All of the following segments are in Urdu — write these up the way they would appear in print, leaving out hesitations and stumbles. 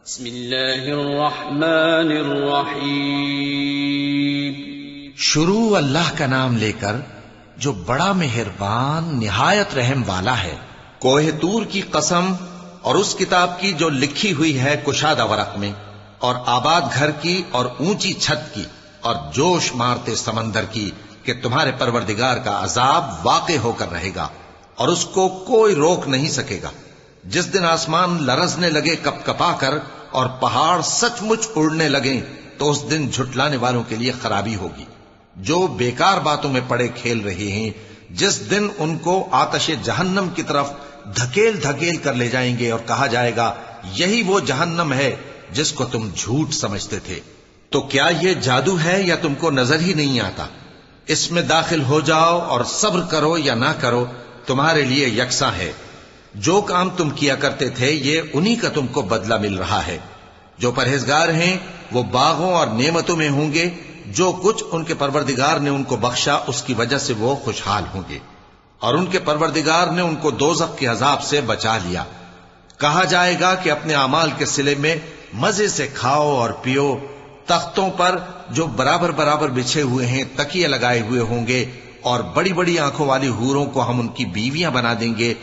بسم اللہ الرحمن الرحیم۔ شروع اللہ کا نام لے کر جو بڑا مہربان نہایت رحم والا ہے۔ کوہ طور کی قسم اور اس کتاب کی جو لکھی ہوئی ہے کشادہ ورق میں، اور آباد گھر کی اور اونچی چھت کی، اور جوش مارتے سمندر کی کہ تمہارے پروردگار کا عذاب واقع ہو کر رہے گا اور اس کو کوئی روک نہیں سکے گا۔ جس دن آسمان لرزنے لگے کپ کپا کر اور پہاڑ سچ مچ اڑنے لگیں تو اس دن جھٹلانے والوں کے لیے خرابی ہوگی۔ جو بیکار باتوں میں پڑے کھیل رہے ہیں، جس دن ان کو آتش جہنم کی طرف دھکیل دھکیل کر لے جائیں گے اور کہا جائے گا یہی وہ جہنم ہے جس کو تم جھوٹ سمجھتے تھے۔ تو کیا یہ جادو ہے یا تم کو نظر ہی نہیں آتا؟ اس میں داخل ہو جاؤ اور صبر کرو یا نہ کرو، تمہارے لیے یکساں ہے۔ جو کام تم کیا کرتے تھے یہ انہی کا تم کو بدلہ مل رہا ہے۔ جو پرہیزگار ہیں وہ باغوں اور نعمتوں میں ہوں گے، جو کچھ ان کے پروردگار نے ان کو بخشا اس کی وجہ سے وہ خوشحال ہوں گے، اور ان کے پروردگار نے ان کو دوزخ کے عذاب سے بچا لیا۔ کہا جائے گا کہ اپنے اعمال کے صلے میں مزے سے کھاؤ اور پیو، تختوں پر جو برابر برابر بچھے ہوئے ہیں تکیے لگائے ہوئے ہوں گے، اور بڑی بڑی آنکھوں والی حوروں کو ہم ان کی بیویاں بنا دیں گے۔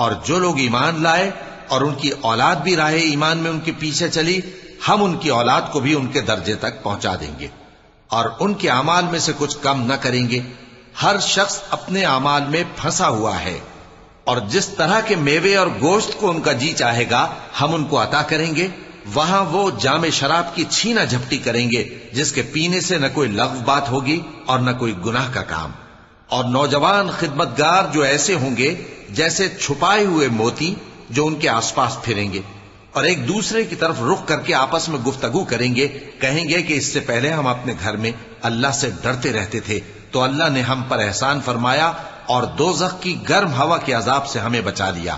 اور جو لوگ ایمان لائے اور ان کی اولاد بھی راہ ایمان میں ان کے پیچھے چلی، ہم ان کی اولاد کو بھی ان کے درجے تک پہنچا دیں گے اور ان کے اعمال میں سے کچھ کم نہ کریں گے۔ ہر شخص اپنے اعمال میں پھنسا ہوا ہے، اور جس طرح کے میوے اور گوشت کو ان کا جی چاہے گا ہم ان کو عطا کریں گے۔ وہاں وہ جام شراب کی چھینا جھپٹی کریں گے جس کے پینے سے نہ کوئی لغو بات ہوگی اور نہ کوئی گناہ کا کام۔ اور نوجوان خدمتگار جو ایسے ہوں گے جیسے چھپائے ہوئے موتی جو ان کے آس پاس پھریں گے، اور ایک دوسرے کی طرف رخ کر کے آپس میں گفتگو کریں گے، کہیں گے کہ اس سے پہلے ہم اپنے گھر میں اللہ سے ڈرتے رہتے تھے تو اللہ نے ہم پر احسان فرمایا اور دوزخ کی گرم ہوا کے عذاب سے ہمیں بچا لیا۔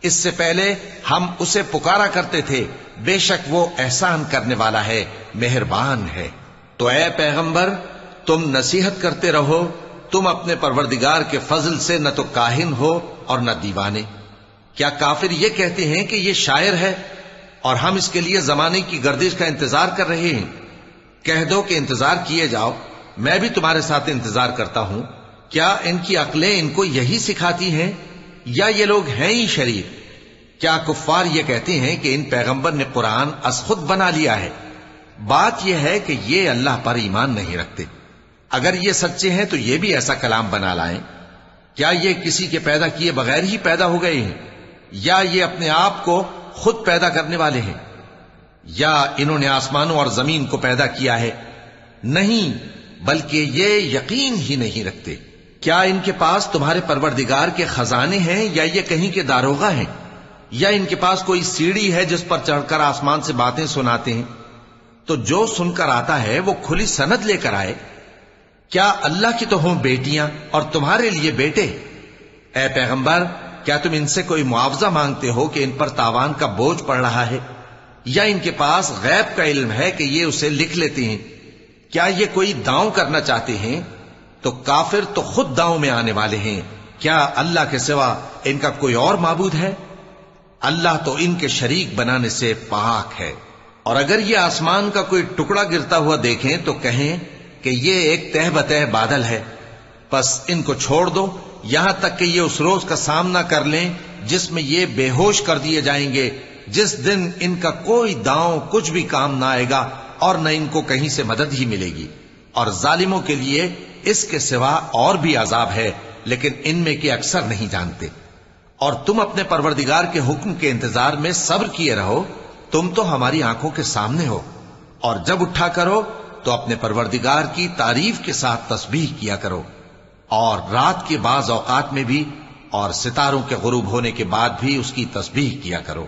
اس سے پہلے ہم اسے پکارا کرتے تھے، بے شک وہ احسان کرنے والا ہے، مہربان ہے۔ تو اے پیغمبر تم نصیحت کرتے رہو، تم اپنے پروردگار کے فضل سے نہ تو کاہن ہو اور نہ دیوانے۔ کیا کافر یہ کہتے ہیں کہ یہ شاعر ہے اور ہم اس کے لیے زمانے کی گردش کا انتظار کر رہے ہیں؟ کہہ دو کہ انتظار کیے جاؤ، میں بھی تمہارے ساتھ انتظار کرتا ہوں۔ کیا ان کی عقلیں ان کو یہی سکھاتی ہیں یا یہ لوگ ہیں ہی شریر؟ کیا کفار یہ کہتے ہیں کہ ان پیغمبر نے قرآن از خود بنا لیا ہے؟ بات یہ ہے کہ یہ اللہ پر ایمان نہیں رکھتے۔ اگر یہ سچے ہیں تو یہ بھی ایسا کلام بنا لائیں۔ کیا یہ کسی کے پیدا کیے بغیر ہی پیدا ہو گئے ہیں، یا یہ اپنے آپ کو خود پیدا کرنے والے ہیں، یا انہوں نے آسمانوں اور زمین کو پیدا کیا ہے؟ نہیں، بلکہ یہ یقین ہی نہیں رکھتے۔ کیا ان کے پاس تمہارے پروردگار کے خزانے ہیں یا یہ کہیں کے داروغہ ہیں، یا ان کے پاس کوئی سیڑھی ہے جس پر چڑھ کر آسمان سے باتیں سناتے ہیں؟ تو جو سن کر آتا ہے وہ کھلی سند لے کر آئے۔ کیا اللہ کی تو ہوں بیٹیاں اور تمہارے لیے بیٹے؟ اے پیغمبر کیا تم ان سے کوئی معاوضہ مانگتے ہو کہ ان پر تاوان کا بوجھ پڑ رہا ہے، یا ان کے پاس غیب کا علم ہے کہ یہ اسے لکھ لیتے ہیں؟ کیا یہ کوئی داؤں کرنا چاہتے ہیں؟ تو کافر تو خود داؤں میں آنے والے ہیں۔ کیا اللہ کے سوا ان کا کوئی اور معبود ہے؟ اللہ تو ان کے شریک بنانے سے پاک ہے۔ اور اگر یہ آسمان کا کوئی ٹکڑا گرتا ہوا دیکھیں تو کہیں کہ یہ ایک تہ بتہ بادل ہے، پس ان کو چھوڑ دو یہاں تک کہ یہ اس روز کا سامنا کر لیں جس میں یہ بے ہوش کر دیے جائیں گے، جس دن ان کا کوئی داؤں کچھ بھی کام نہ آئے گا اور نہ ان کو کہیں سے مدد ہی ملے گی۔ اور ظالموں کے لیے اس کے سوا اور بھی عذاب ہے، لیکن ان میں کے اکثر نہیں جانتے۔ اور تم اپنے پروردگار کے حکم کے انتظار میں صبر کیے رہو، تم تو ہماری آنکھوں کے سامنے ہو۔ اور جب اٹھا کرو تو اپنے پروردگار کی تعریف کے ساتھ تسبیح کیا کرو، اور رات کے بعض اوقات میں بھی اور ستاروں کے غروب ہونے کے بعد بھی اس کی تسبیح کیا کرو۔